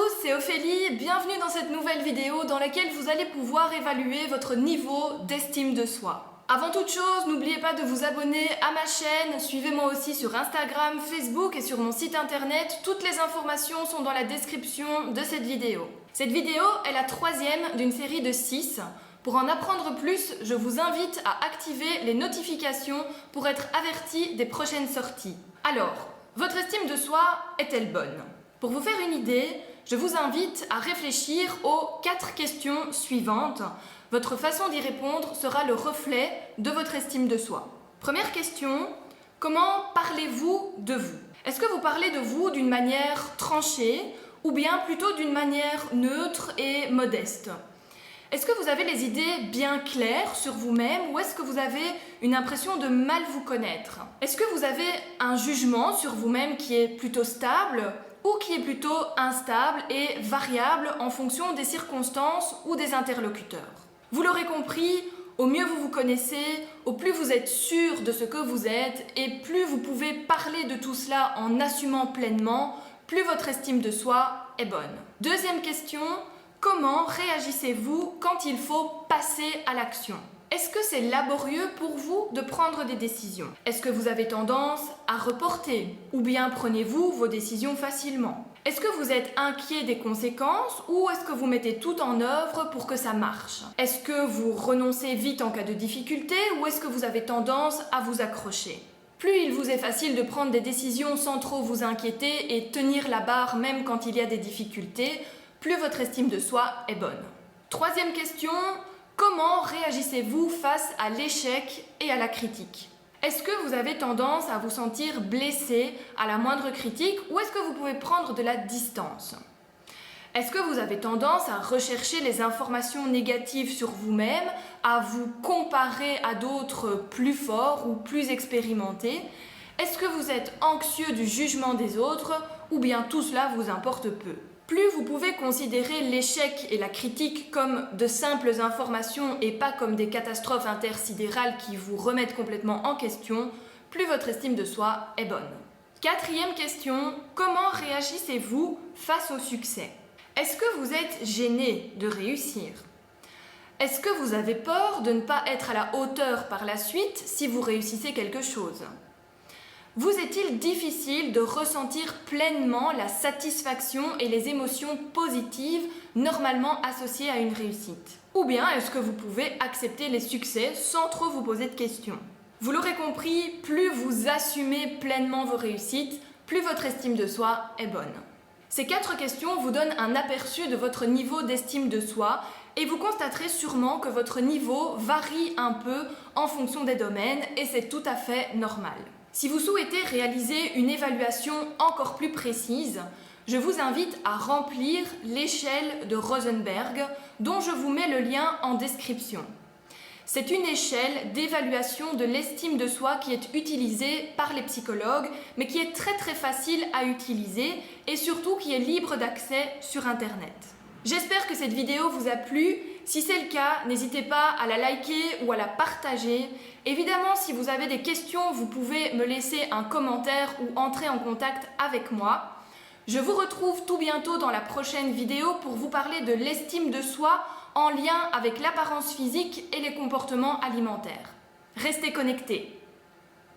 tous, c'est Ophélie, bienvenue dans cette nouvelle vidéo dans laquelle vous allez pouvoir évaluer votre niveau d'estime de soi. Avant toute chose, n'oubliez pas de vous abonner à ma chaîne, suivez-moi aussi sur Instagram, Facebook et sur mon site internet. Toutes les informations sont dans la description de cette vidéo. Cette vidéo est la troisième d'une série de 6. Pour en apprendre plus, je vous invite à activer les notifications pour être averti des prochaines sorties. Alors, votre estime de soi est-elle bonne ? Pour vous faire une idée, je vous invite à réfléchir aux 4 questions suivantes. Votre façon d'y répondre sera le reflet de votre estime de soi. Première question, comment parlez-vous de vous ? Est-ce que vous parlez de vous d'une manière tranchée ou bien plutôt d'une manière neutre et modeste ? Est-ce que vous avez les idées bien claires sur vous-même ou est-ce que vous avez une impression de mal vous connaître ? Est-ce que vous avez un jugement sur vous-même qui est plutôt stable ou qui est plutôt instable et variable en fonction des circonstances ou des interlocuteurs ? Vous l'aurez compris, au mieux vous vous connaissez, au plus vous êtes sûr de ce que vous êtes et plus vous pouvez parler de tout cela en assumant pleinement, plus votre estime de soi est bonne. Deuxième question, comment réagissez-vous quand il faut passer à l'action ? Est-ce que c'est laborieux pour vous de prendre des décisions ? Est-ce que vous avez tendance à reporter ? Ou bien prenez-vous vos décisions facilement ? Est-ce que vous êtes inquiet des conséquences ou est-ce que vous mettez tout en œuvre pour que ça marche ? Est-ce que vous renoncez vite en cas de difficulté ou est-ce que vous avez tendance à vous accrocher ? Plus il vous est facile de prendre des décisions sans trop vous inquiéter et tenir la barre même quand il y a des difficultés, plus votre estime de soi est bonne. Troisième question, comment réagissez-vous face à l'échec et à la critique ? Est-ce que vous avez tendance à vous sentir blessé à la moindre critique ou est-ce que vous pouvez prendre de la distance ? Est-ce que vous avez tendance à rechercher les informations négatives sur vous-même, à vous comparer à d'autres plus forts ou plus expérimentés ? Est-ce que vous êtes anxieux du jugement des autres ou bien tout cela vous importe peu ? Plus vous pouvez considérer l'échec et la critique comme de simples informations et pas comme des catastrophes intersidérales qui vous remettent complètement en question, plus votre estime de soi est bonne. Quatrième question, comment réagissez-vous face au succès ? Est-ce que vous êtes gêné de réussir ? Est-ce que vous avez peur de ne pas être à la hauteur par la suite si vous réussissez quelque chose ? Vous est-il difficile de ressentir pleinement la satisfaction et les émotions positives normalement associées à une réussite ? Ou bien est-ce que vous pouvez accepter les succès sans trop vous poser de questions ? Vous l'aurez compris, plus vous assumez pleinement vos réussites, plus votre estime de soi est bonne. Ces 4 questions vous donnent un aperçu de votre niveau d'estime de soi et vous constaterez sûrement que votre niveau varie un peu en fonction des domaines et c'est tout à fait normal. Si vous souhaitez réaliser une évaluation encore plus précise, je vous invite à remplir l'échelle de Rosenberg, dont je vous mets le lien en description. C'est une échelle d'évaluation de l'estime de soi qui est utilisée par les psychologues, mais qui est très facile à utiliser et surtout qui est libre d'accès sur Internet. J'espère que cette vidéo vous a plu. Si c'est le cas, n'hésitez pas à la liker ou à la partager. Évidemment, si vous avez des questions, vous pouvez me laisser un commentaire ou entrer en contact avec moi. Je vous retrouve tout bientôt dans la prochaine vidéo pour vous parler de l'estime de soi en lien avec l'apparence physique et les comportements alimentaires. Restez connectés.